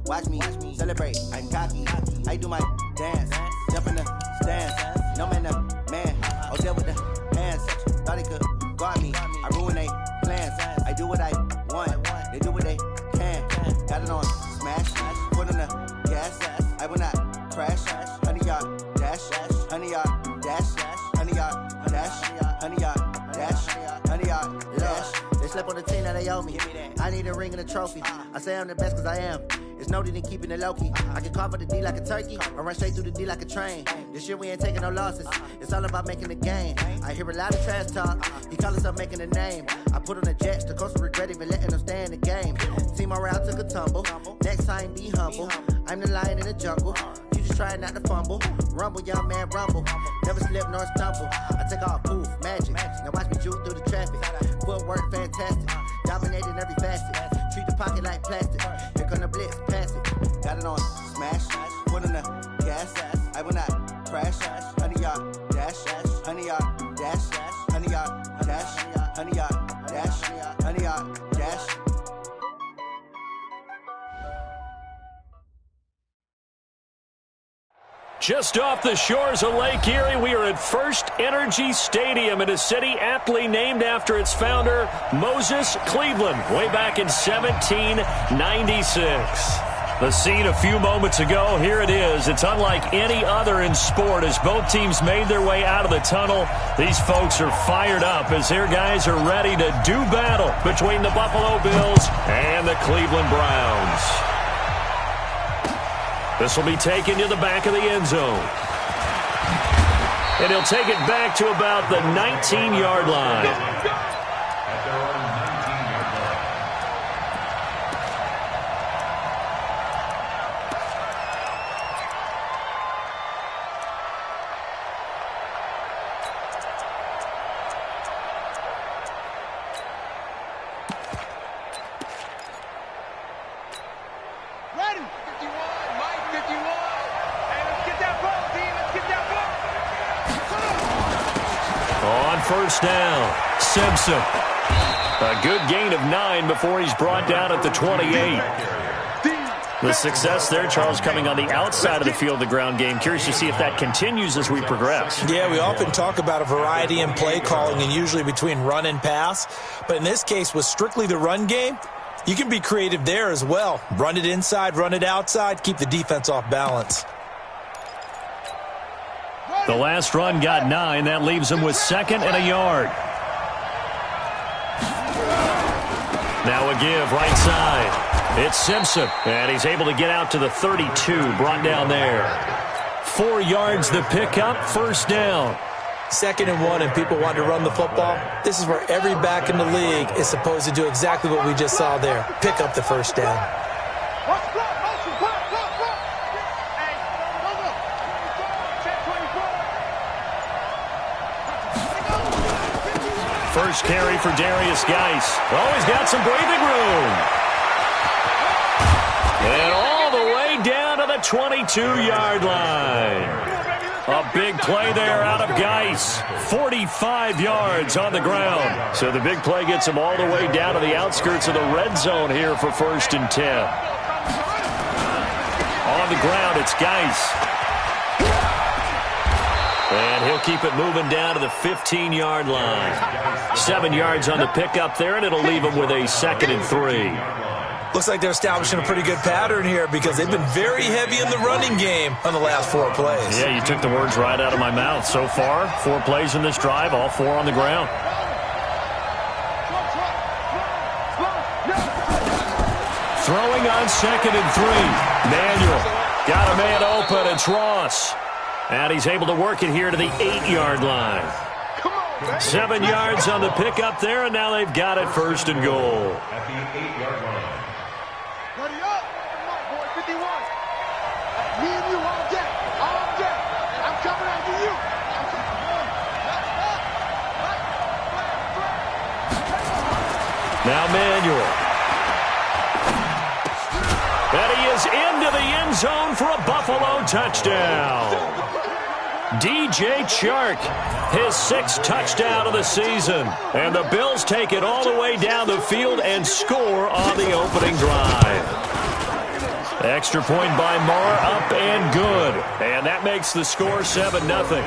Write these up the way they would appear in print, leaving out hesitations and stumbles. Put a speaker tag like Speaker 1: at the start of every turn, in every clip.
Speaker 1: watch me celebrate. I'm cocky, I do my dance, jump in the stands. No man, man, oh there with the hands. Thought he could guard me, I ruin they plans. I do what I want, they do what they can. Got it on smash, put on the gas. I will not crash. 100-yard dash, 100-yard dash, 100-yard dash, 100-yard dash, 100-yard dash. They slept on the team that they owe me. I need a ring and a trophy. I say I'm the best cause I am. It's noted in keeping it low-key. I can carve up the D like a turkey or run straight through the D like a train. This year we ain't taking no losses. It's all about making the game. I hear a lot of trash talk. He call himself making a name. I put on the Jets. The coach will regret even letting them stay in the game. Team morale took a tumble. Next time be humble. I'm the lion in the jungle. You just try not to fumble. Rumble, young man, rumble. Never slip nor stumble. I take off, poof, magic. Now watch me juke through the traffic. Footwork fantastic. Dominating every facet. Treat the pocket like plastic. Here come the blitz, pass it. Got it on smash. Put in the gas. I will not crash. 100-yard dash. 100-yard dash. 100-yard dash. 100-yard dash. 100-yard dash.
Speaker 2: Just off the shores of Lake Erie, we are at First Energy Stadium in a city aptly named after its founder, Moses Cleveland, way back in 1796. The scene a few moments ago, here it is. It's unlike any other in sport as both teams made their way out of the tunnel. These folks are fired up as their guys are ready to do battle between the Buffalo Bills and the Cleveland Browns. This will be taken to the back of the end zone. And he'll take it back to about the 19-yard line. First down, Simpson. A good gain of 9 before he's brought down at the 28. The success there, Charles, coming on the outside of the field, the ground game. Curious to see if that continues as we progress.
Speaker 3: Yeah, we often talk about a variety in play calling and usually between run and pass. But in this case, with strictly the run game, you can be creative there as well. Run it inside, run it outside, keep the defense off balance.
Speaker 2: The last run got 9. That leaves him with 2nd and a yard. Now a give right side. It's Simpson, and he's able to get out to the 32, brought down there. 4 yards the pickup, first down.
Speaker 3: 2nd and 1, and people want to run the football. This is where every back in the league is supposed to do exactly what we just saw there. Pick up the first down.
Speaker 2: First carry for Darius Geis. Oh, he's got some breathing room. And all the way down to the 22-yard line. A big play there out of Geis. 45 yards on the ground. So the big play gets him all the way down to the outskirts of the red zone here for 1st and 10. On the ground, it's Geis. And he'll keep it moving down to the 15-yard line. 7 yards on the pickup there, and it'll leave him with a 2nd and 3.
Speaker 3: Looks like they're establishing a pretty good pattern here because they've been very heavy in the running game on the last 4 plays.
Speaker 2: Yeah, you took the words right out of my mouth. So far, 4 plays in this drive, all 4 on the ground. Throwing on 2nd and 3. Manuel got a man open. It's Ross. And he's able to work it here to the 8-yard line. 7 yards on the pickup there, and now they've got it 1st and goal.
Speaker 4: At the 8-yard line.
Speaker 5: Ready up. Come on, boy, 51. Me and you all day. All day. I'm coming after you.
Speaker 2: Now Manuel. And he is into the end zone for a Buffalo touchdown. DJ Chark, his 6th touchdown of the season. And the Bills take it all the way down the field and score on the opening drive. Extra point by Marr, up and good. And that makes the score 7-0.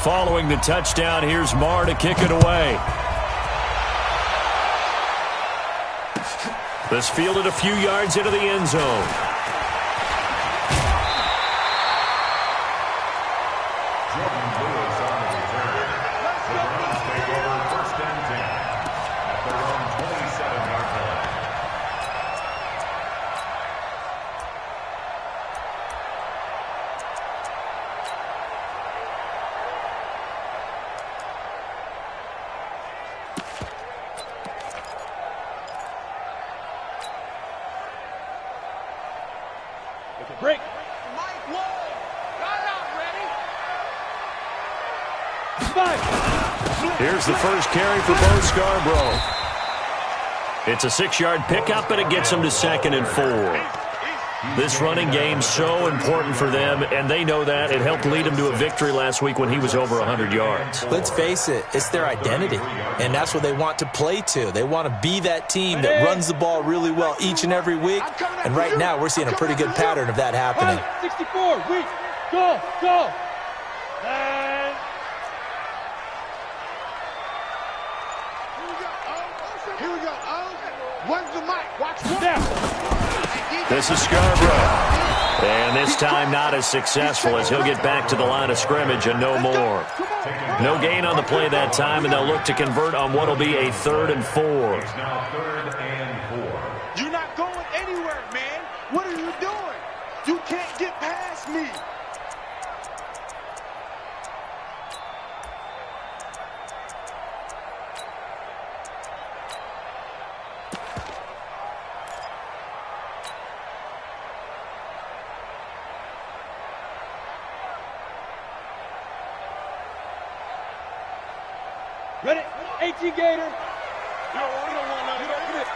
Speaker 2: Following the touchdown, here's Marr to kick it away. This fielded a few yards into the end zone.
Speaker 5: Break.
Speaker 2: Here's the first carry for Bo Scarborough. It's a 6-yard pickup, and it gets them to 2nd and 4. This running game so important for them, and they know that. It helped lead them to a victory last week when he was over 100 yards.
Speaker 3: Let's face it, it's their identity, and that's what they want to play to. They want to be that team that runs the ball really well each and every week, and right now we're seeing a pretty good pattern of that happening.
Speaker 5: 64, weak, go. And here we go. When's the mic? Watch one.
Speaker 2: This is Scarborough. And this time not as successful as he'll get back to the line of scrimmage and no more. No gain on the play that time, and they'll look to convert on what will be a 3rd and 4.
Speaker 5: You're not going anywhere, man. What are you doing? You can't get past me. Ready? 18 Gator. You don't want nothing.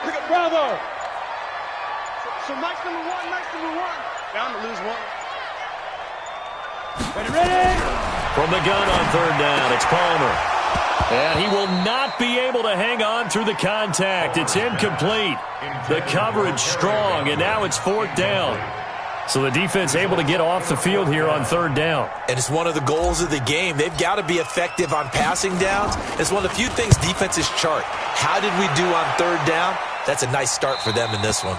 Speaker 5: Pick up Bravo. So nice number one. Down to lose one. Ready?
Speaker 2: From the gun on 3rd down, it's Palmer. And he will not be able to hang on through the contact. It's incomplete. The coverage strong, and now it's 4th down. So the defense able to get off the field here on 3rd down.
Speaker 3: And it's one of the goals of the game. They've got to be effective on passing downs. It's one of the few things defenses chart. How did we do on 3rd down? That's a nice start for them in this one.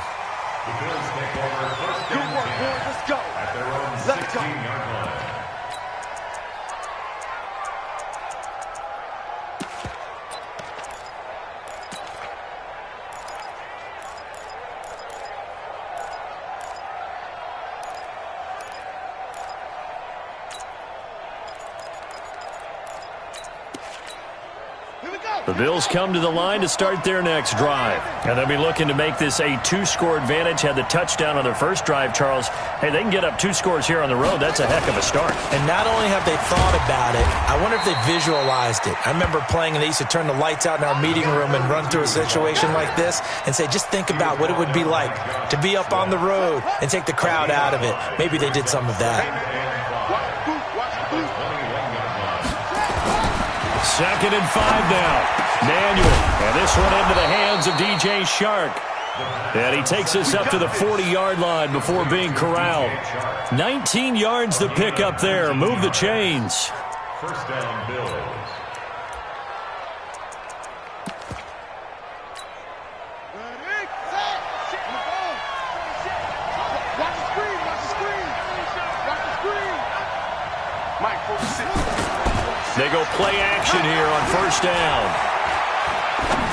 Speaker 5: Good work, boys. Let's go. Let's go.
Speaker 2: The Bills come to the line to start their next drive. And they'll be looking to make this a 2-score advantage. Had the touchdown on their first drive, Charles. Hey, they can get up 2 scores here on the road. That's a heck of a start.
Speaker 3: And not only have they thought about it, I wonder if they visualized it. I remember playing and they used to turn the lights out in our meeting room and run through a situation like this and say, just think about what it would be like to be up on the road and take the crowd out of it. Maybe they did some of that.
Speaker 2: 2nd and 5 now. Manuel. And this one into the hands of DJ Shark. And he takes us up to the 40-yard line before being corralled. 19 yards to pick up there. Move the chains.
Speaker 4: 1st down, Bills.
Speaker 2: They go play action here on 1st down.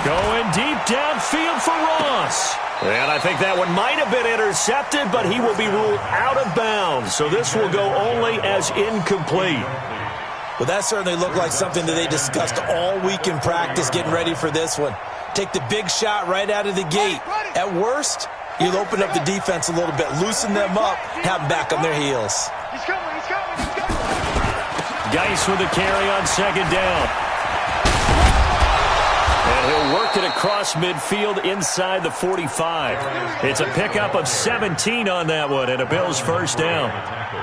Speaker 2: Going deep downfield for Ross. And I think that one might have been intercepted, but he will be ruled out of bounds. So this will go only as incomplete.
Speaker 3: Well, that certainly looked like something that they discussed all week in practice getting ready for this one. Take the big shot right out of the gate. At worst, you'll open up the defense a little bit, loosen them up, have them back on their heels.
Speaker 5: He's coming.
Speaker 2: Geis with a carry on 2nd down. And he'll work it across midfield inside the 45. It's a pickup of 17 on that one and a Bills first down.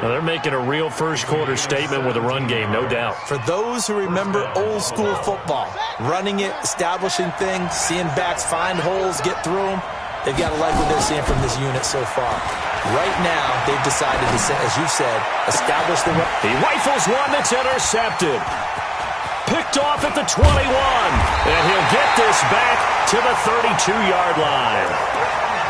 Speaker 2: Well, they're making a real first-quarter statement with a run game, no doubt.
Speaker 3: For those who remember old-school football, running it, establishing things, seeing backs find holes, get through them, they've got to like what they're seeing from this unit so far. Right now, they've decided to, as you said, establish the run.
Speaker 2: He rifles one that's intercepted. Picked off at the 21. And he'll get this back to the 32-yard line.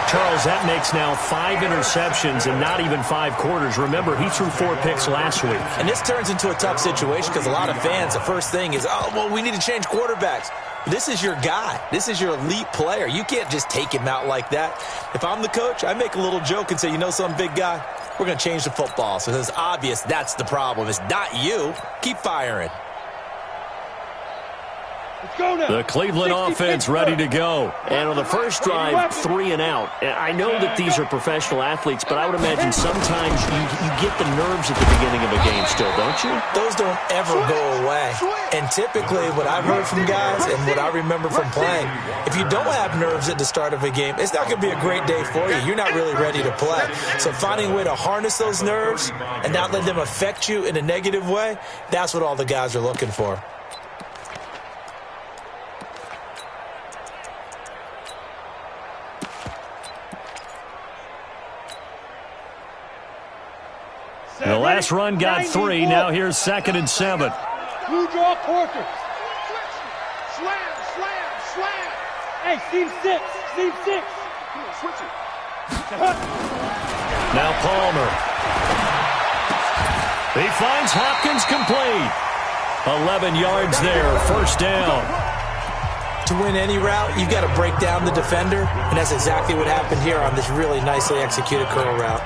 Speaker 2: Charles, that makes now 5 interceptions and not even 5 quarters. Remember, he threw 4 picks last week.
Speaker 3: And this turns into a tough situation because a lot of fans, the first thing is, oh, well, we need to change quarterbacks. This is your guy. This is your elite player. You can't just take him out like that. If I'm the coach, I make a little joke and say, you know something, big guy? We're going to change the football. So it's obvious that's the problem. It's not you. Keep firing.
Speaker 2: The Cleveland offense ready to go. And on the first drive, 3 and out. I know that these are professional athletes, but I would imagine sometimes you get the nerves at the beginning of a game still, don't you?
Speaker 3: Those don't ever go away. And typically what I've heard from guys and what I remember from playing, if you don't have nerves at the start of a game, it's not going to be a great day for you. You're not really ready to play. So finding a way to harness those nerves and not let them affect you in a negative way, that's what all the guys are looking for.
Speaker 2: The last run got 3. Now here's 2nd and 7.
Speaker 5: Blue draw quarter. Slam, slam, slam. Hey, seam 6. Seam 6. Switch it.
Speaker 2: Now Palmer. He finds Hopkins complete. 11 yards there. First down.
Speaker 3: To win any route, you've got to break down the defender, and that's exactly what happened here on this really nicely executed curl route.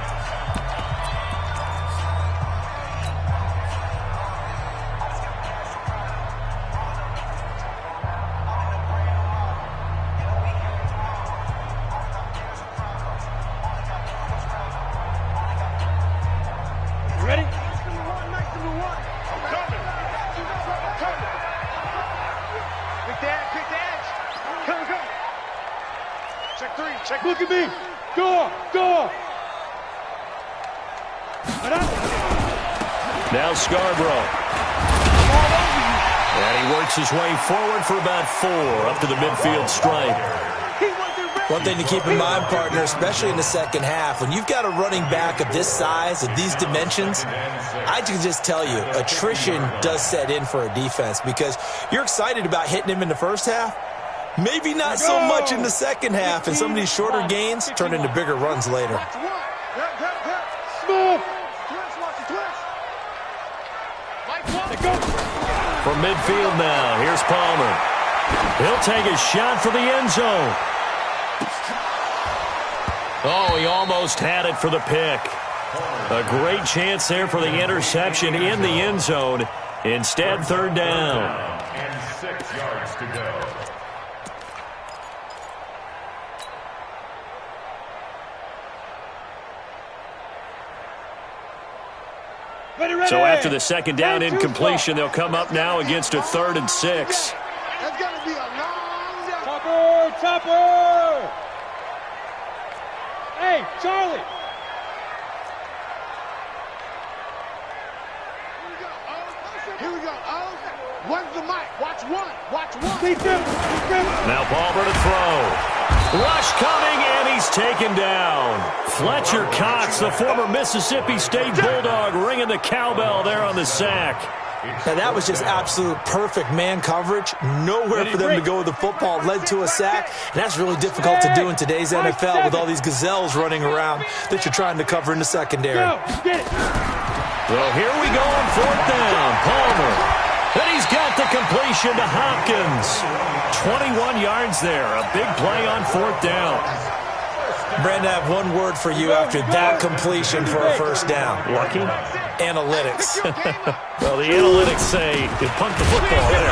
Speaker 5: Look at me. Go.
Speaker 2: Now Scarborough. And he works his way forward for about 4 up to the midfield stripe.
Speaker 3: One thing to keep in mind, partner, especially in the second half, when you've got a running back of this size, of these dimensions, I can just tell you, attrition does set in for a defense because you're excited about hitting him in the first half. Maybe not so much in the second half, and some of these shorter gains turn into bigger runs later.
Speaker 2: From midfield now, here's Palmer. He'll take a shot for the end zone. Oh, he almost had it for the pick. A great chance there for the interception in the end zone. Instead, 3rd down.
Speaker 4: And 6 yards to go.
Speaker 2: So after the 2nd down incompletion, they'll come up now against a 3rd and 6.
Speaker 5: That's going to be a long day. Chopper! Hey, Charlie! Here we go. One's the mic. Watch one.
Speaker 2: Now Palmer to throw. Rush coming, and he's taken down. Fletcher Cox, the former Mississippi State Bulldog, ringing the cowbell there on the sack.
Speaker 3: Now, that was just absolute perfect man coverage. Nowhere for them to go with the football. Led to a sack, and that's really difficult to do in today's NFL with all these gazelles running around that you're trying to cover in the secondary.
Speaker 2: Well, here we go on 4th down. Palmer. And he's got the completion to Hopkins. 21 yards there. A big play on 4th down.
Speaker 3: Brandon, I have one word for you after that completion for a first down.
Speaker 2: Lucky?
Speaker 3: Analytics.
Speaker 2: Well, the analytics say you punt the football there.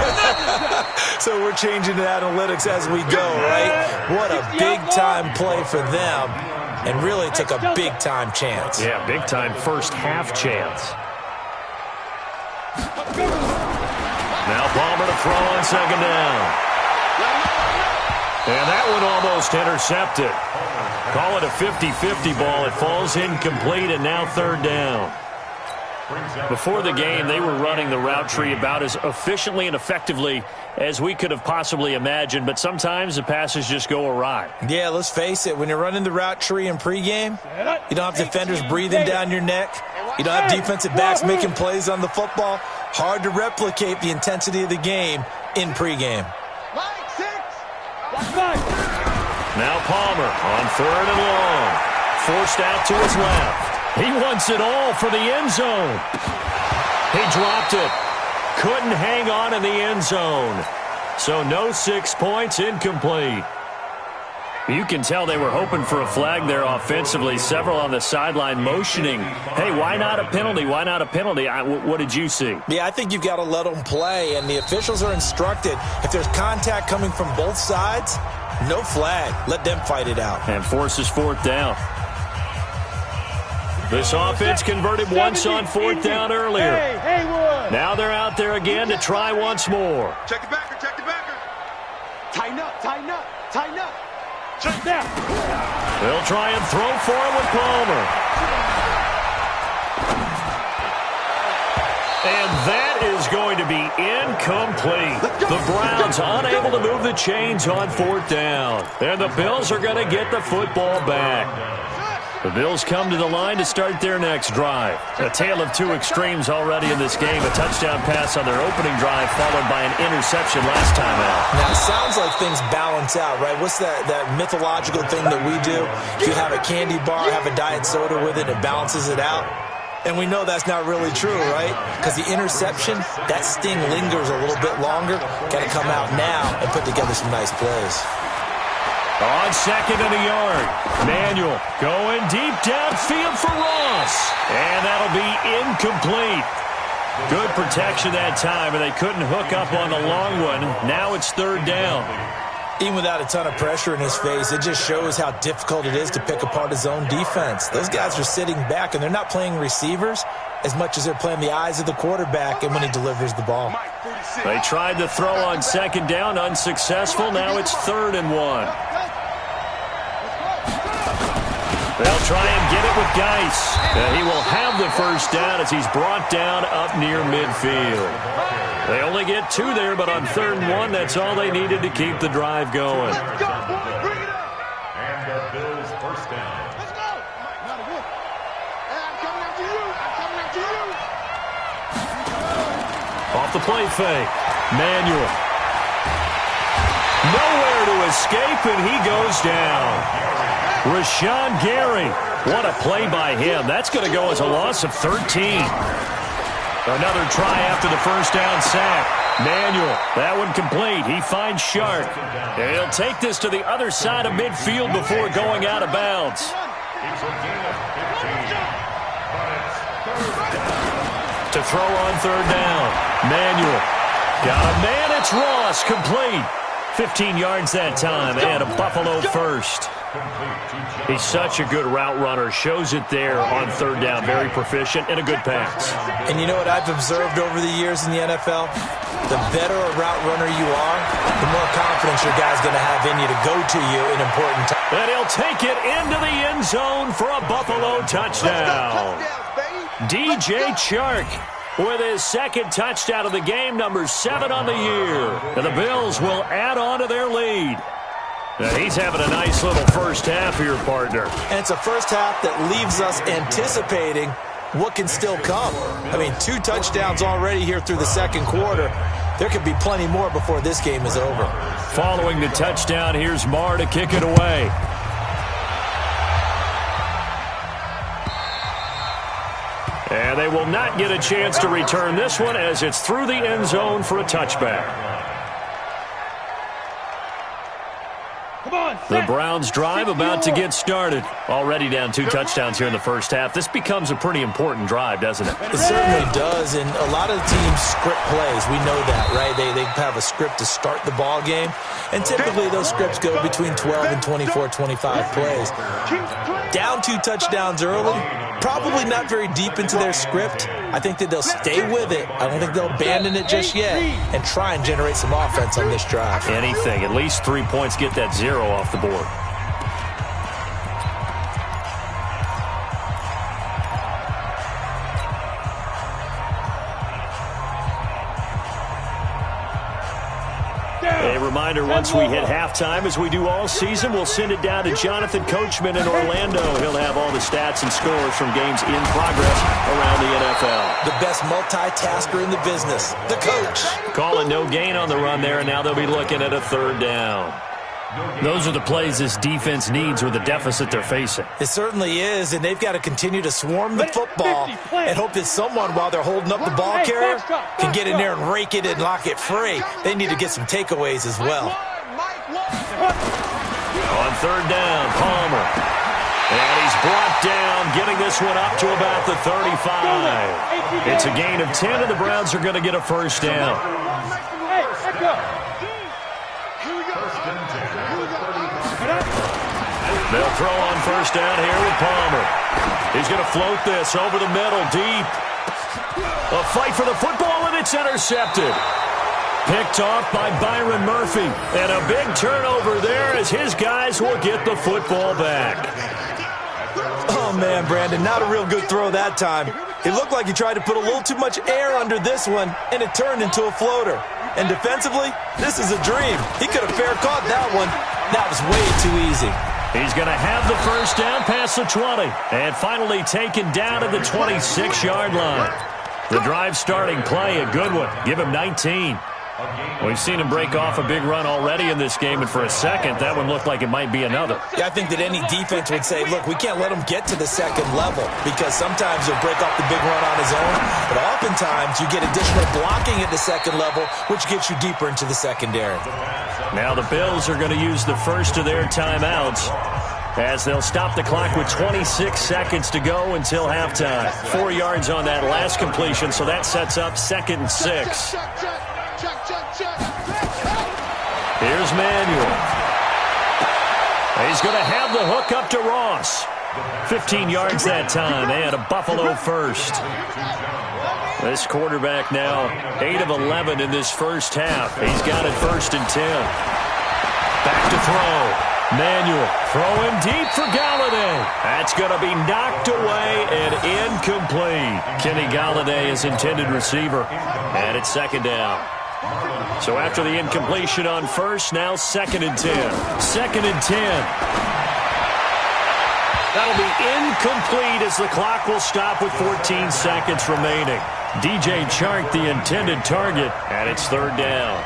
Speaker 3: So we're changing to analytics as we go, right? What a big-time play for them. And really took a big-time chance.
Speaker 2: Yeah, big-time first-half chance. Now Palmer to throw on 2nd down. And that one almost intercepted. Call it a 50-50 ball. It falls incomplete, and now third down. Before the game, they were running the route tree about as efficiently and effectively as we could have possibly imagined, but sometimes the passes just go awry.
Speaker 3: Yeah, let's face it. When you're running the route tree in pregame, you don't have defenders breathing down your neck. You don't have defensive backs making plays on the football. Hard to replicate the intensity of the game in pregame.
Speaker 2: Now Palmer on third and long. Forced out to his left. He wants it all for the end zone. He dropped it. Couldn't hang on in the end zone. So no 6 points, incomplete. You can tell they were hoping for a flag there offensively. Several on the sideline motioning, hey, why not a penalty? Why not a penalty? What did you see?
Speaker 3: Yeah, I think you've got to let them play, and the officials are instructed. If there's contact coming from both sides, no flag. Let them fight it out.
Speaker 2: And forces fourth down. This offense converted once on fourth down earlier. Now they're out there again to try once more.
Speaker 5: Check the backer, check the backer. Tighten up, tighten up, tighten up. Check down.
Speaker 2: They'll try and throw for it with Palmer. And that is going to be incomplete. The Browns unable to move the chains on fourth down. And the Bills are going to get the football back. The Bills come to the line to start their next drive. A tale of two extremes already in this game. A touchdown pass on their opening drive followed by an interception last time out.
Speaker 3: Now, it sounds like things balance out, right? What's that mythological thing that we do? If you have a candy bar, have a diet soda with it, it balances it out. And we know that's not really true, right? Because the interception, that sting lingers a little bit longer. Got to come out now and put together some nice plays.
Speaker 2: On second and a yard, Manuel going deep downfield for Ross. And that'll be incomplete. Good protection that time, and they couldn't hook up on the long one. Now it's third down.
Speaker 3: Even without a ton of pressure in his face, it just shows how difficult it is to pick apart his own defense. Those guys are sitting back, and they're not playing receivers as much as they're playing the eyes of the quarterback and when he delivers the ball.
Speaker 2: They tried to throw on second down, unsuccessful. Now it's third and one. They'll try and get it with Geis. He will have the first down as he's brought down up near midfield. They only get two there, but on third and one, that's all they needed to keep the drive going.
Speaker 4: And the Bills first down.
Speaker 5: Let's go. Not good. I'm coming after you. I'm coming after you.
Speaker 2: Off the play fake. Manuel. Nowhere to escape, and he goes down. Rashawn Gary. What a play by him. That's going to go as a loss of 13. Another try after the first down sack. Manuel, that one complete. He finds Shark. And he'll take this to the other side of midfield before going out of bounds.
Speaker 4: It's a gain of 15, but it's third down.
Speaker 2: To throw on third down. Manuel. Got a man. It's Ross. Complete. 15 yards that time, and a Buffalo first. He's such a good route runner. Shows it there on third down. Very proficient and a good pass.
Speaker 3: And you know what I've observed over the years in the NFL? The better a route runner you are, the more confidence your guy's going to have in you to go to you in important times.
Speaker 2: And he'll take it into the end zone for a Buffalo touchdown. DJ Chark with his second touchdown of the game, number 7 on the year. And the Bills will add on to their lead. Now he's having a nice little first half here, partner.
Speaker 3: And it's a first half that leaves us anticipating what can still come. I mean, 2 touchdowns already here through the second quarter. There could be plenty more before this game is over.
Speaker 2: Following the touchdown, here's Marr to kick it away. And they will not get a chance to return this one as it's through the end zone for a touchback. The Browns drive about to get started. Already down 2 touchdowns here in the first half. This becomes a pretty important drive, doesn't it?
Speaker 3: It certainly does, and a lot of teams script plays. We know that, right? They have a script to start the ball game, and typically those scripts go between 12 and 24, 25 plays. Down 2 touchdowns early, probably not very deep into their script, I think that they'll stay with it. I don't think they'll abandon it just yet and try and generate some offense on this drive.
Speaker 2: Anything. At least 3 points, get that 0 off the board. A reminder, once we hit halftime, as we do all season, we'll send it down to Jonathan Coachman in Orlando. He'll have all the stats and scores from games in progress around the NFL.
Speaker 3: The best multitasker in the business, the coach.
Speaker 2: Calling no gain on the run there, and now they'll be looking at a 3rd down. Those are the plays this defense needs with the deficit they're facing.
Speaker 3: It certainly is, and they've got to continue to swarm the football and hope that someone, while they're holding up the ball carrier, can get in there and rake it and lock it free. They need to get some takeaways as well.
Speaker 2: On 3rd down, Palmer. And he's brought down, getting this one up to about the 35. It's a gain of 10, and the Browns are going to get a 1st down. They'll throw on 1st down here with Palmer. He's going to float this over the middle, deep. A fight for the football, and it's intercepted. Picked off by Byron Murphy. And a big turnover there as his guys will get the football back.
Speaker 3: Oh, man, Brandon, not a real good throw that time. It looked like he tried to put a little too much air under this one, and it turned into a floater. And defensively, this is a dream. He could have fair caught that one. That was way too easy.
Speaker 2: He's going to have the 1st down past the 20. And finally taken down at the 26-yard line. The drive starting play, a good one. Give him 19. We've seen him break off a big run already in this game, and for a second, that one looked like it might be another.
Speaker 3: Yeah, I think that any defense would say, look, we can't let him get to the 2nd level, because sometimes he'll break off the big run on his own, but oftentimes you get additional blocking at the 2nd level, which gets you deeper into the secondary.
Speaker 2: Now the Bills are going to use the first of their timeouts as they'll stop the clock with 26 seconds to go until halftime. 4 yards on that last completion, so that sets up 2nd and 6. Here's Manuel. He's going to have the hook up to Ross. 15 yards that time, and a Buffalo 1st. This quarterback now 8 of 11 in this first half. He's got it 1st and 10. Back to throw. Manuel throwing deep for Galladay. That's going to be knocked away and incomplete. Kenny Galladay is intended receiver, and it's 2nd down. So after the incompletion on 1st, now 2nd and 10. 2nd and 10. That'll be incomplete as the clock will stop with 14 seconds remaining. DJ Chark, the intended target, and it's 3rd down.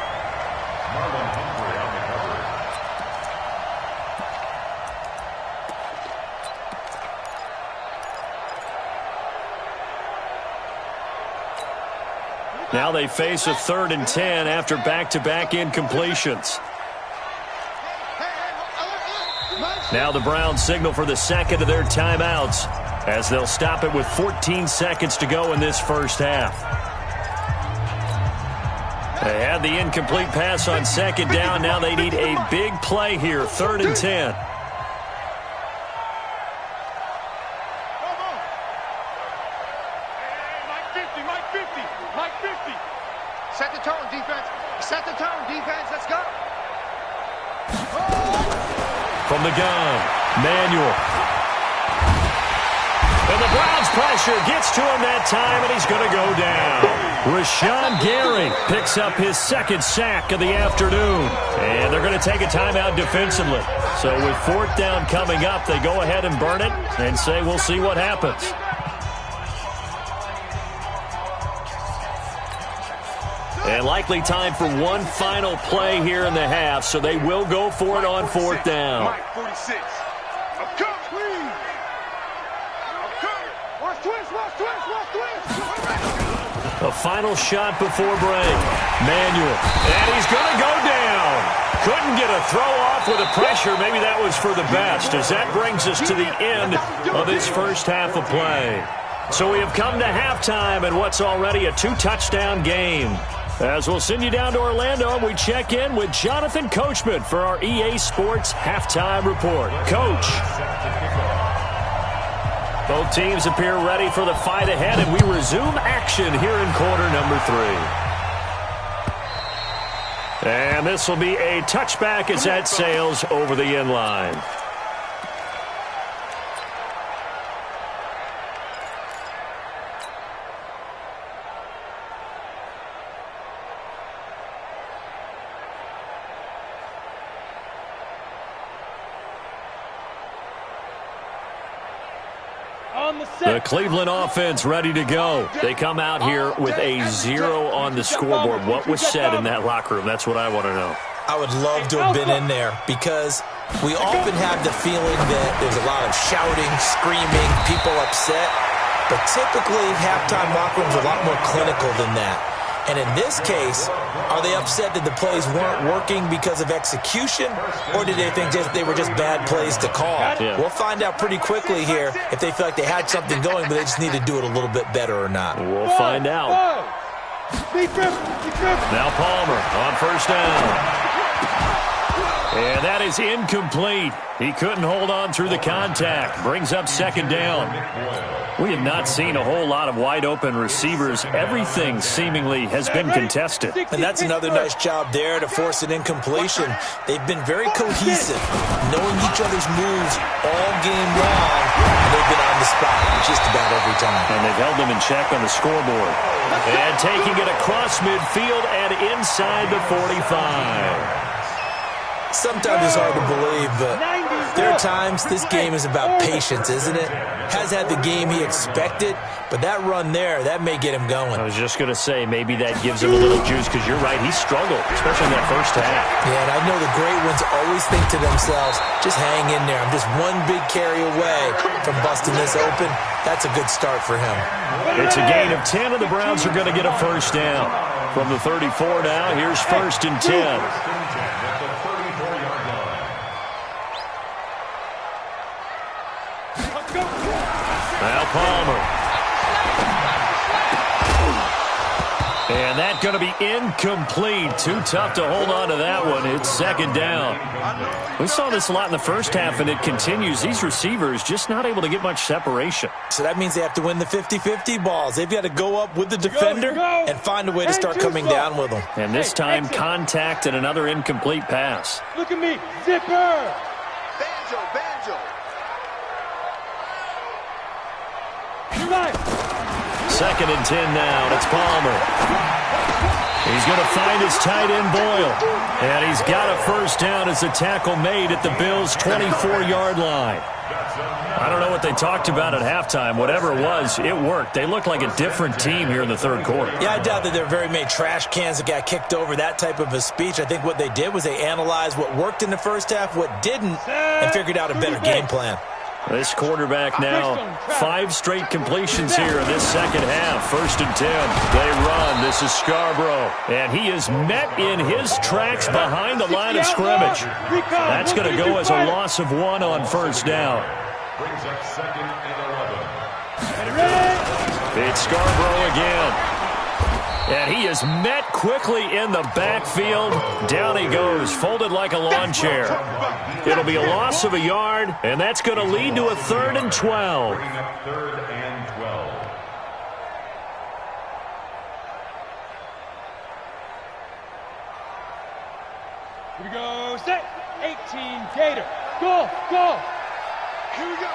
Speaker 2: Now they face a 3rd and 10 after back-to-back incompletions. Now the Browns signal for the 2nd of their timeouts as they'll stop it with 14 seconds to go in this first half. They had the incomplete pass on 2nd down. Now they need a big play here, 3rd and 10.
Speaker 5: Set the tone, defense. Set the tone, defense. Let's go.
Speaker 2: From the gun, Manuel. And the Browns pressure gets to him that time, and he's going to go down. Rashawn Gary picks up his 2nd sack of the afternoon. And they're going to take a timeout defensively. So with 4th down coming up, they go ahead and burn it and say we'll see what happens. And likely time for one final play here in the half, so they will go for it on 4th down.
Speaker 5: Mike 46.
Speaker 2: A final shot before break. Manuel. And he's going to go down. Couldn't get a throw off with the pressure. Maybe that was for the best, as that brings us to the end of this first half of play. So we have come to halftime in what's already a 2-touchdown game. As we'll send you down to Orlando, and we check in with Jonathan Coachman for our EA Sports Halftime Report. Coach. Both teams appear ready for the fight ahead, and we resume action here in quarter number 3. And this will be a touchback as that sails over the end line. The Cleveland offense ready to go. They come out here with a 0 on the scoreboard. What was said in that locker room? That's what I want to know.
Speaker 3: I would love to have been in there because we often have the feeling that there's a lot of shouting, screaming, people upset. But typically, halftime locker rooms are a lot more clinical than that. And in this case, are they upset that the plays weren't working because of execution, or did they think they were just bad plays to call?
Speaker 2: Yeah.
Speaker 3: We'll find out pretty quickly here if they feel like they had something going, but they just need to do it a little bit better or not.
Speaker 2: We'll find out. Now Palmer on first down. And that is incomplete. He couldn't hold on through the contact. Brings up second down. We have not seen a whole lot of wide-open receivers. Everything seemingly has been contested.
Speaker 3: And that's another nice job there to force an incompletion. They've been very cohesive, knowing each other's moves all game long, and they've been on the spot just about every time.
Speaker 2: And they've held them in check on the scoreboard. And taking it across midfield and inside the 45.
Speaker 3: Sometimes it's hard to believe, but there are times this game is about patience, isn't it? Has had the game he expected, but that run there, that may get him going.
Speaker 2: I was just going to say, maybe that gives him a little juice, because you're right, he struggled, especially in that first half.
Speaker 3: Yeah, and I know the great ones always think to themselves, just hang in there. I'm just one big carry away from busting this open. That's a good start for him.
Speaker 2: It's a gain of 10, and the Browns are going to get a first down. From the 34 now, here's first and 10. Now Palmer. And that's going to be incomplete. Too tough to hold on to that one. It's second down. We saw this a lot in the first half, and it continues. These receivers just not able to get much separation.
Speaker 3: So that means they have to win the 50-50 balls. They've got to go up with the defender and find a way to start coming down with them.
Speaker 2: And this time, contact and another incomplete pass.
Speaker 5: Look at me, zipper.
Speaker 1: Banjo.
Speaker 2: Second and 10 now, and it's Palmer. He's going to find his tight end Boyle. And he's got a first down as the tackle made at the Bills' 24-yard line. I don't know what they talked about at halftime. Whatever it was, it worked. They look like a different team here in the third quarter.
Speaker 3: Yeah, I doubt that there are very many trash cans that got kicked over, that type of a speech. I think what they did was they analyzed what worked in the first half, what didn't, and figured out a better game plan.
Speaker 2: This quarterback now, 5 straight completions here in this second half. First and 10. They run. This is Scarborough. And he is met in his tracks behind the line of scrimmage. That's going to go as a loss of 1 on first down.
Speaker 4: Brings up second and 11.
Speaker 2: It's Scarborough again. And he is met quickly in the backfield. Down he goes, folded like a lawn chair. It'll be a loss of a yard, and that's going to lead to a 3rd and 12.
Speaker 4: Bring up 3rd and 12.
Speaker 5: Here we go, set. 18, Gator. Go.
Speaker 6: Here we go,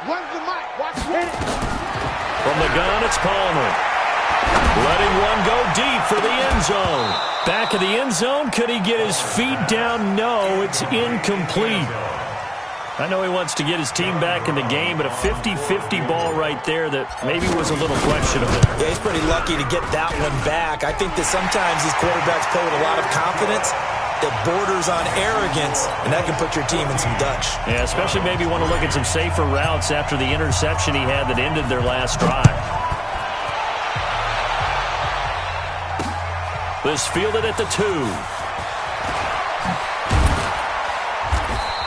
Speaker 6: Where's the mic? Watch it.
Speaker 2: From the gun, it's Palmer. Letting one go deep for the end zone. Back of the end zone. Could he get his feet down? No, it's incomplete. I know he wants to get his team back in the game, but a 50-50 ball right there that maybe was a little questionable.
Speaker 3: Yeah, he's pretty lucky to get that one back. I think that sometimes these quarterbacks play with a lot of confidence that borders on arrogance, and that can put your team in some Dutch.
Speaker 2: Yeah, especially maybe want to look at some safer routes after the interception he had that ended their last drive. This fielded at the 2.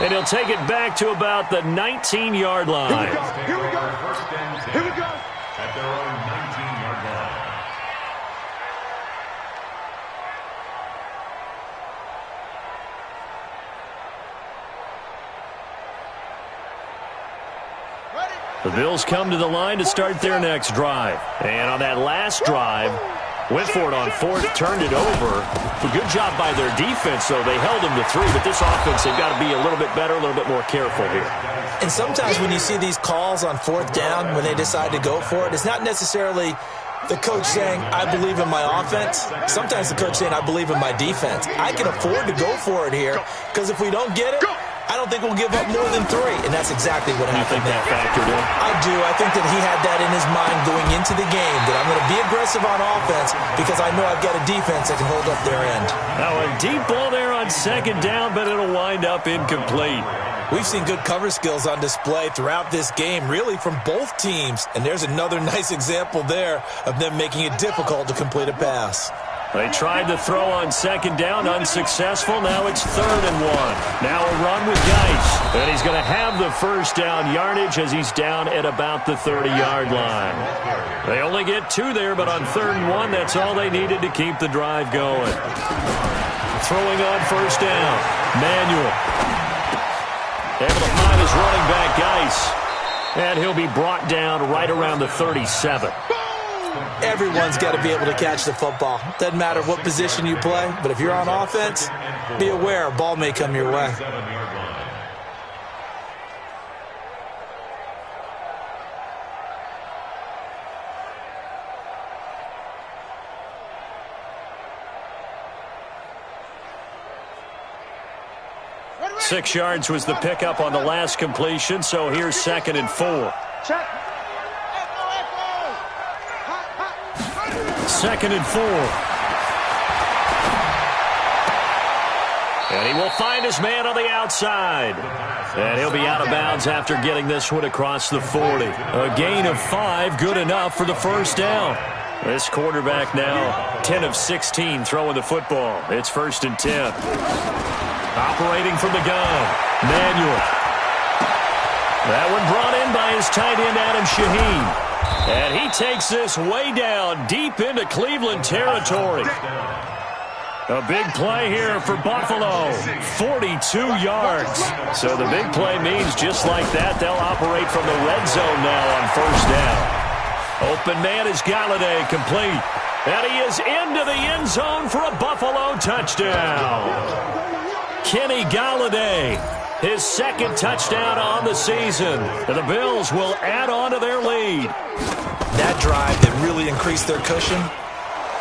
Speaker 2: And he'll take it back to about the 19-yard line.
Speaker 6: Here we go.
Speaker 4: At their own 19-yard line.
Speaker 2: The Bills come to the line to start their next drive. And on that last drive, went for it on fourth, turned it over. A good job by their defense, though. They held them to 3, but this offense, they've got to be a little bit better, a little bit more careful here.
Speaker 3: And sometimes when you see these calls on fourth down, when they decide to go for it, it's not necessarily the coach saying, I believe in my offense. Sometimes the coach saying, I believe in my defense. I can afford to go for it here, because if we don't get it, I don't think we'll give up more than 3, and that's exactly what happened.
Speaker 2: You think that factored in?
Speaker 3: I do. I think that he had that in his mind going into the game, that I'm going to be aggressive on offense because I know I've got a defense that can hold up their end.
Speaker 2: Now a deep ball there on second down, but it'll wind up incomplete.
Speaker 3: We've seen good cover skills on display throughout this game, really from both teams, and there's another nice example there of them making it difficult to complete a pass.
Speaker 2: They tried to throw on second down, unsuccessful. Now it's 3rd and 1. Now a run with Geis. And he's going to have the first down yardage as he's down at about the 30-yard line. They only get 2 there, but on 3rd and 1, that's all they needed to keep the drive going. Throwing on first down. Manuel. Able to find his running back, Geis. And he'll be brought down right around the 37.
Speaker 3: Everyone's got to be able to catch the football. Doesn't matter what position you play, but if you're on offense, be aware a ball may come your way.
Speaker 2: Ready. 6 yards was the pickup on the last completion, so here's 2nd and 4.
Speaker 6: Check.
Speaker 2: 2nd and 4. And he will find his man on the outside. And he'll be out of bounds after getting this one across the 40. A gain of 5, good enough for the first down. This quarterback now 10 of 16 throwing the football. It's 1st and 10. Operating from the gun. Manuel. That one brought in by his tight end, Adam Shaheen. And he takes this way down deep into Cleveland territory. A big play here for Buffalo. 42 yards. So the big play means just like that, they'll operate from the red zone now on first down. Open man is Galladay, complete. And he is into the end zone for a Buffalo touchdown. Kenny Galladay. His 2nd touchdown on the season. And the Bills will add on to their lead.
Speaker 3: That drive that really increased their cushion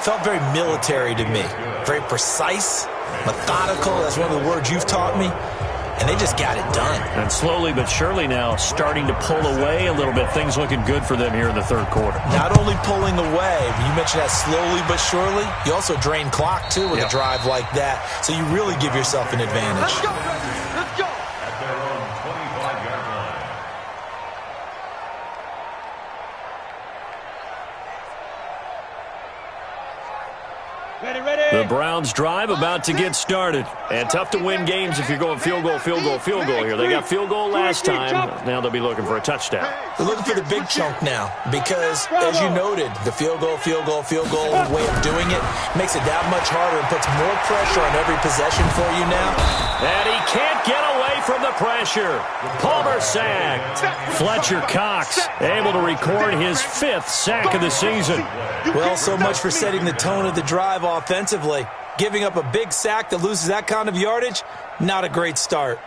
Speaker 3: felt very military to me. Very precise, methodical. That's one of the words you've taught me. And they just got it done.
Speaker 2: And slowly but surely now starting to pull away a little bit. Things looking good for them here in the 3rd quarter.
Speaker 3: Not only pulling away, but you mentioned that slowly but surely. You also drain clock, too, with a drive like that. So you really give yourself an advantage.
Speaker 6: Let's go, let's go.
Speaker 2: The Browns drive about to get started. And tough to win games if you're going field goal here. They got field goal last time. Now they'll be looking for a touchdown.
Speaker 3: They're looking for the big chunk now because, as you noted, the field goal way of doing it makes it that much harder and puts more pressure on every possession for you now.
Speaker 2: And he can't get away from the pressure. Palmer sacked. Fletcher Cox able to record his 5th sack of the season.
Speaker 3: Well, so much for setting the tone of the drive offensively. Giving up a big sack that loses that kind of yardage, not a great start.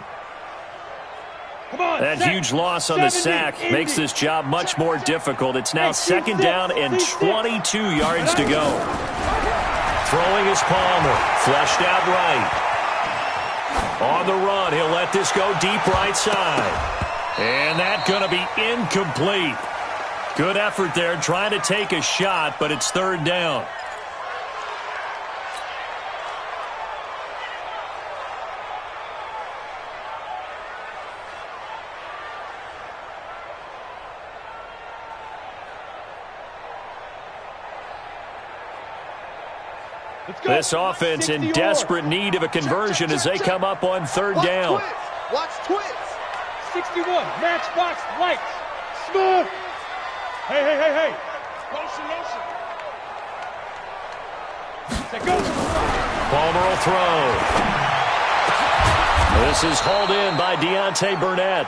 Speaker 2: That huge loss on the sack makes this job much more difficult. It's now 2nd down and 22 yards to go. Throwing is Palmer. Fleshed out right. On the run, he'll let this go deep right side. And that's going to be incomplete. Good effort there, trying to take a shot, but it's 3rd down. This offense in desperate need of a conversion as they come up on 3rd down.
Speaker 6: Watch twins.
Speaker 5: 61, matchbox lights. Smooth. Hey.
Speaker 6: Motion.
Speaker 5: Set, go.
Speaker 2: Palmer will throw. This is hauled in by Deontay Burnett.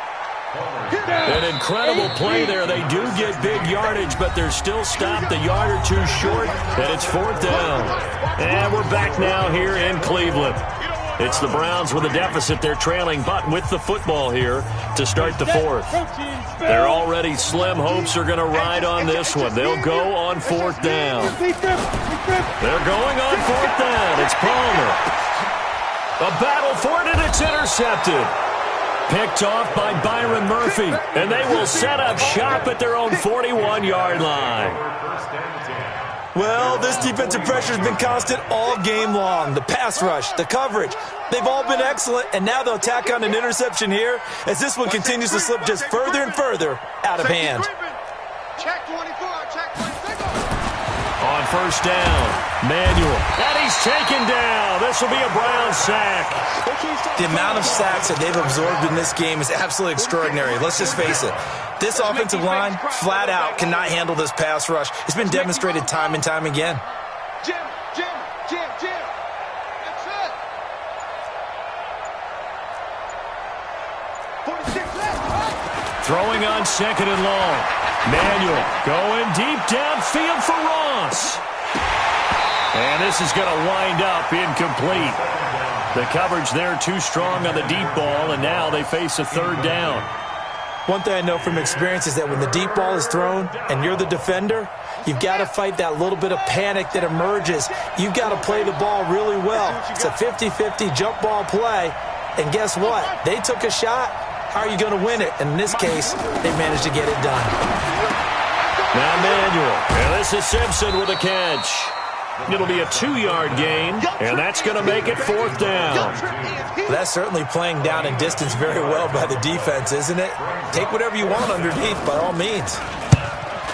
Speaker 2: An incredible play there. They do get big yardage, but they're still stopped a yard or two short, and it's 4th down. And we're back now here in Cleveland. It's the Browns with a deficit. They're trailing, but with the football here to start the 4th. Their already slim hopes are going to ride on this one. They'll go on 4th down. They're going on 4th down. It's Palmer. A battle for it, and it's intercepted. Picked off by Byron Murphy, and they will set up shop at their own 41-yard line.
Speaker 3: Well, this defensive pressure has been constant all game long. The pass rush, the coverage, they've all been excellent, and now they'll tack on an interception here as this one continues to slip just further and further out of hand.
Speaker 6: Check 24, check 26.
Speaker 2: On 1st down, Manuel. And he's taken down. This will be a Brown sack.
Speaker 3: The amount of sacks that they've absorbed in this game is absolutely extraordinary. Let's just face it. This offensive line, flat out, cannot handle this pass rush. It's been demonstrated time and time again.
Speaker 6: Jim. That's it. 46 left.
Speaker 2: Throwing on 2nd and long. Manuel going deep downfield for Ross. And this is going to wind up incomplete. The coverage there too strong on the deep ball, and now they face a 3rd down.
Speaker 3: One thing I know from experience is that when the deep ball is thrown and you're the defender, you've got to fight that little bit of panic that emerges. You've got to play the ball really well. It's a 50-50 jump ball play, and guess what? They took a shot. How are you going to win it? And in this case, they managed to get it done.
Speaker 2: Now Manuel, and this is Simpson with a catch. It'll be a 2-yard gain, and that's going to make it 4th down.
Speaker 3: That's certainly playing down and distance very well by the defense, isn't it? Take whatever you want underneath, by all means.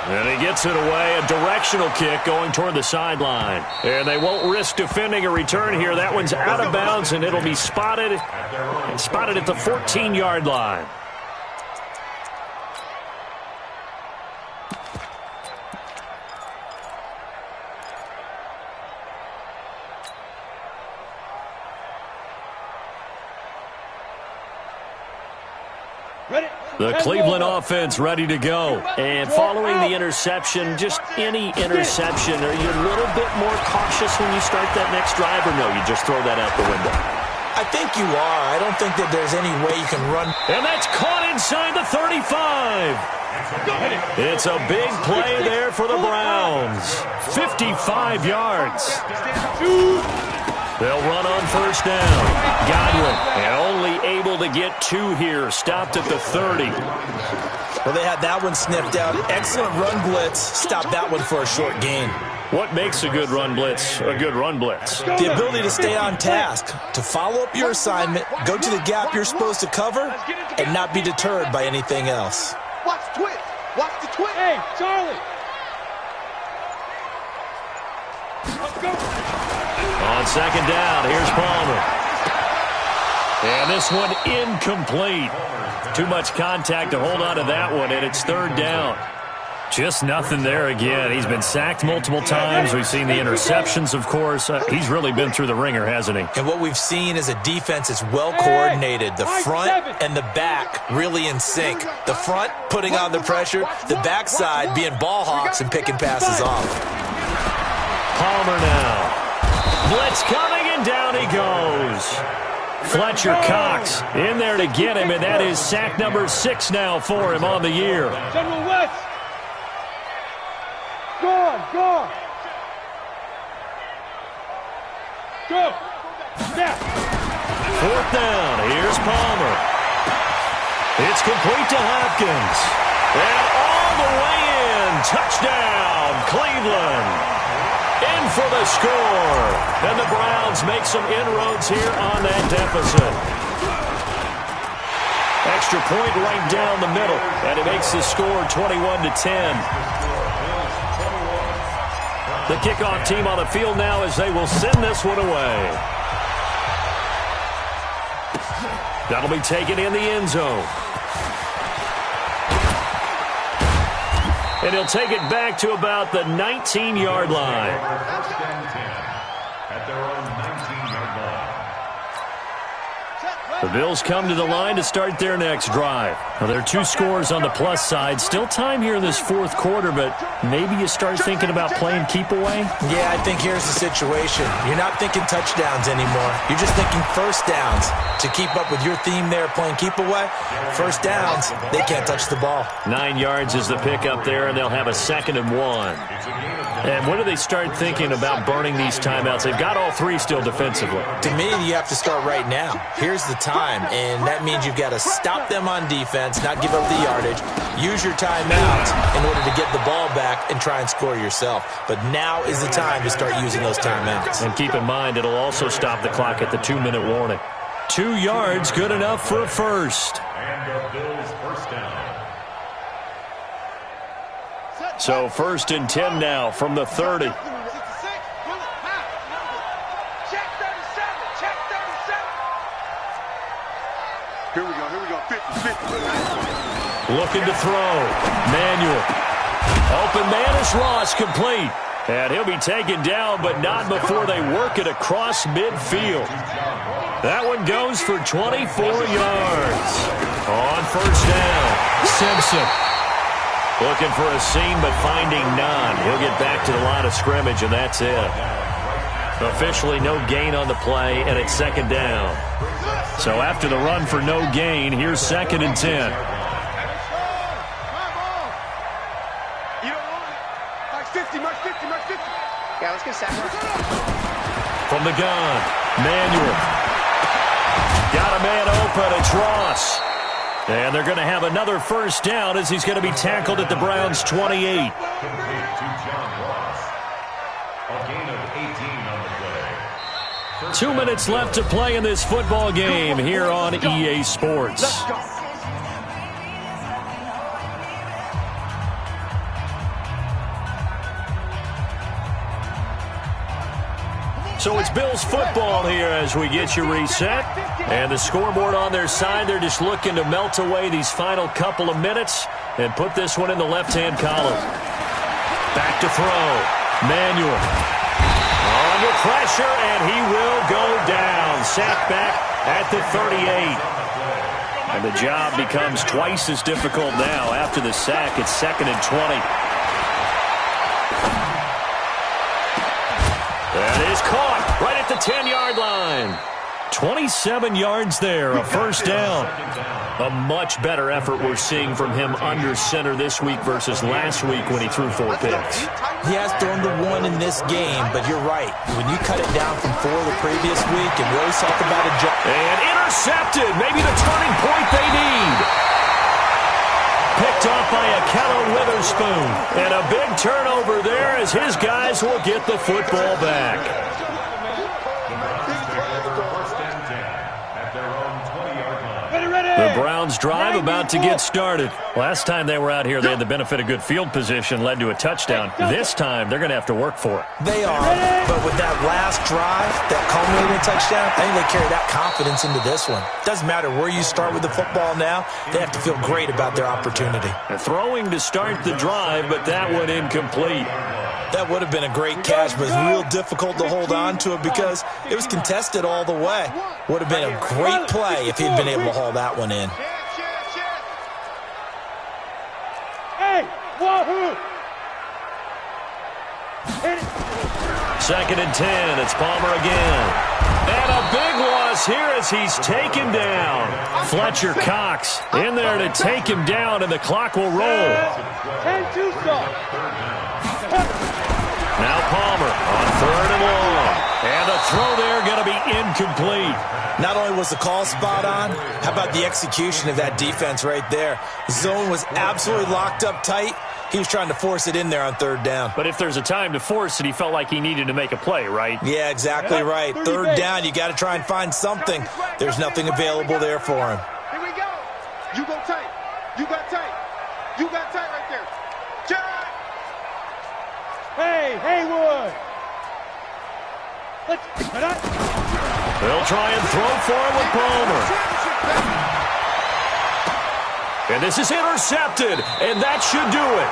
Speaker 2: And he gets it away, a directional kick going toward the sideline. And they won't risk defending a return here. That one's out of bounds, and it'll be spotted at the 14-yard line. The Cleveland offense ready to go. And following the interception, just any interception, are you a little bit more cautious when you start that next drive, or no, you just throw that out the window?
Speaker 3: I think you are. I don't think that there's any way you can run.
Speaker 2: And that's caught inside the 35. It's a big play there for the Browns. 55 yards. They'll run on 1st down. Godwin, and only able to get 2 here. Stopped at the 30.
Speaker 3: Well, they had that one sniffed out. Excellent run blitz. Stopped that one for a short gain.
Speaker 2: What makes a good run blitz a good run blitz?
Speaker 3: The ability to stay on task, to follow up your assignment, go to the gap you're supposed to cover, and not be deterred by anything else.
Speaker 6: Watch twist. Watch the twist.
Speaker 5: Hey, Charlie. Let's go.
Speaker 2: On 2nd down, here's Palmer. And this one incomplete. Too much contact to hold on to that one, and it's 3rd down. Just nothing there again. He's been sacked multiple times. We've seen the interceptions, of course. He's really been through the ringer, hasn't he?
Speaker 3: And what we've seen is a defense that's well coordinated. The front and the back really in sync. The front putting on the pressure. The backside being ball hawks and picking passes off.
Speaker 2: Palmer now. Blitz coming, and down he goes. Fletcher Cox in there to get him, and that is sack number 6 now for him on the year.
Speaker 5: General West. Go. Snap.
Speaker 2: 4th down. Here's Palmer. It's complete to Hopkins. And all the way in. Touchdown, Cleveland. In for the score. And the Browns make some inroads here on that deficit. Extra point right down the middle. And it makes the score 21-10. The kickoff team on the field now as they will send this one away. That'll be taken in the end zone. And he'll take it back to about the 19-yard line. Bills come to the line to start their next drive. Well, there are 2 scores on the plus side. Still time here in this fourth quarter, but maybe you start thinking about playing keep away?
Speaker 3: Yeah, I think here's the situation. You're not thinking touchdowns anymore. You're just thinking first downs. To keep up with your theme there, playing keep away, first downs, they can't touch the ball.
Speaker 2: 9 yards is the pickup there, and they'll have a 2nd and 1. And when do they start thinking about burning these timeouts? They've got all 3 still defensively.
Speaker 3: To me, you have to start right now. Here's the time, and that means you've got to stop them on defense, not give up the yardage, use your timeouts in order to get the ball back and try and score yourself. But now is the time to start using those timeouts.
Speaker 2: And keep in mind, it'll also stop the clock at the 2-minute warning. 2 yards, good enough for a first.
Speaker 4: And the Bills first down.
Speaker 2: So 1st and 10 now from the 30.
Speaker 6: Check 37. Check 37. Here we go. 50.
Speaker 2: Looking to throw. Manuel. Open man is Ross, complete. And he'll be taken down, but not before they work it across midfield. That one goes for 24 yards. On first down, Simpson. Looking for a seam, but finding none. He'll get back to the line of scrimmage, and that's it. Officially no gain on the play, and it's 2nd down. So after the run for no gain, here's 2nd and 10.
Speaker 6: Yeah, let's get sacked.
Speaker 2: From the gun, Manuel. Got a man open, it's Ross. And they're going to have another first down as he's going to be tackled at the Browns' 28.
Speaker 4: Complete to John Ross. A gain of 18 on the play.
Speaker 2: 2 minutes left to play in this football game here on EA Sports. So it's Bills football here as we get you reset. And the scoreboard on their side, they're just looking to melt away these final couple of minutes and put this one in the left-hand column. Back to throw. Manuel. Under pressure, and he will go down. Sacked back at the 38. And the job becomes twice as difficult now. After the sack, it's 2nd and 20. That is caught right at the 10-yard line. 27 yards there, a first down. A much better effort we're seeing from him under center this week versus last week when he threw 4 picks.
Speaker 3: He has thrown the 1 in this game, but you're right. When you cut it down from 4 the previous week and really talk about a jump.
Speaker 2: And intercepted, maybe the turning point they need. Picked off by Akello Witherspoon. And a big turnover there as his guys will get the football back. The Browns drive about to get started. Last time they were out here, they had the benefit of good field position, led to a touchdown. This time, they're going to have to work for it.
Speaker 3: They are, but with that last drive, that culminating touchdown, I think they carry that confidence into this one. Doesn't matter where you start with the football now, they have to feel great about their opportunity.
Speaker 2: Throwing to start the drive, but that one incomplete.
Speaker 3: That would have been a great catch, but it was real difficult to hold on to it because it was contested all the way. Would have been a great play if he'd been able to haul that one in.
Speaker 5: Hey, wahoo!
Speaker 2: 2nd and 10. It's Palmer again. And a big loss here as he's taken down. Fletcher Cox in there to take him down, and the clock will roll.
Speaker 5: 10-2
Speaker 2: Now Palmer on 3rd and long. And the throw there going to be incomplete.
Speaker 3: Not only was the call spot on, how about the execution of that defense right there? Zone was absolutely locked up tight. He was trying to force it in there on 3rd down.
Speaker 2: But if there's a time to force it, he felt like he needed to make a play, right?
Speaker 3: Yeah, exactly right. 3rd down, you got to try and find something. There's nothing available there for him.
Speaker 6: Here we go. You go tight. You got tight. You got tight right there. Jared!
Speaker 5: Hey, Haywood!
Speaker 2: They'll try and throw for him with Palmer. And this is intercepted, and that should do it.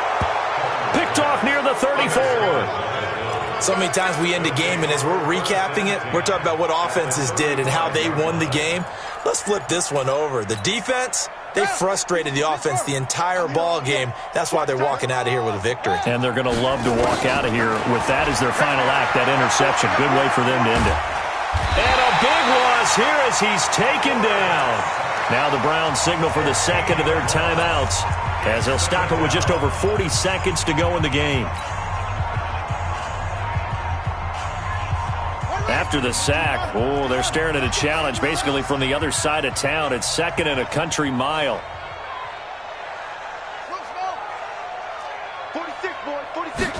Speaker 2: Picked off near the 34.
Speaker 3: So many times we end a game, and as we're recapping it, we're talking about what offenses did and how they won the game. Let's flip this one over. The defense, they frustrated the offense the entire ball game. That's why they're walking out of here with a victory.
Speaker 2: And they're going to love to walk out of here with that as their final act, that interception. Good way for them to end it. And a big loss here as he's taken down. Now the Browns signal for the second of their timeouts as they'll stop it with just over 40 seconds to go in the game. After the sack, oh, they're staring at a challenge basically from the other side of town. It's second and a country mile.
Speaker 6: 46, boy, 46.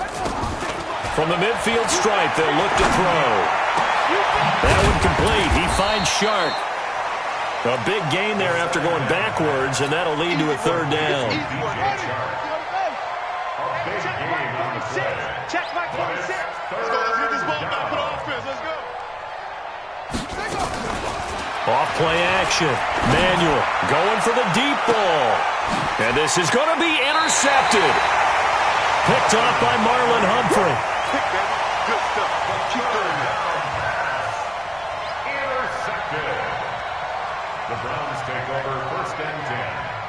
Speaker 2: From the midfield stripe, they'll look to throw. That one complete. He finds Shark. A big gain there after going backwards, and that'll lead to a third down.
Speaker 6: Check my 46. Let's go. Let's get this ball back for the offense. Let's go.
Speaker 2: Off play action. Manuel going for the deep ball. And this is going to be intercepted. Picked off by Marlon Humphrey.
Speaker 6: Good stuff. Keep doing that.
Speaker 4: Intercepted. The Browns take over first and 10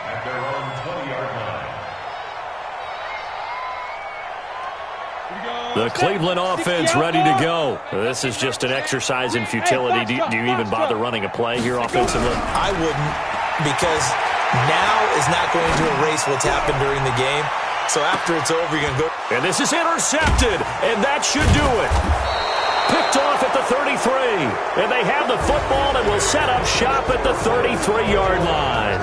Speaker 4: at their own 20-yard line.
Speaker 2: The Cleveland offense ready to go. This is just an exercise in futility. Do you even bother running a play here offensively?
Speaker 3: I wouldn't, because now is not going to erase what's happened during the game. So after it's over, you're going to go.
Speaker 2: And this is intercepted, and that should do it. Picked off at the 33, and they have the football and will set up shop at the 33-yard line.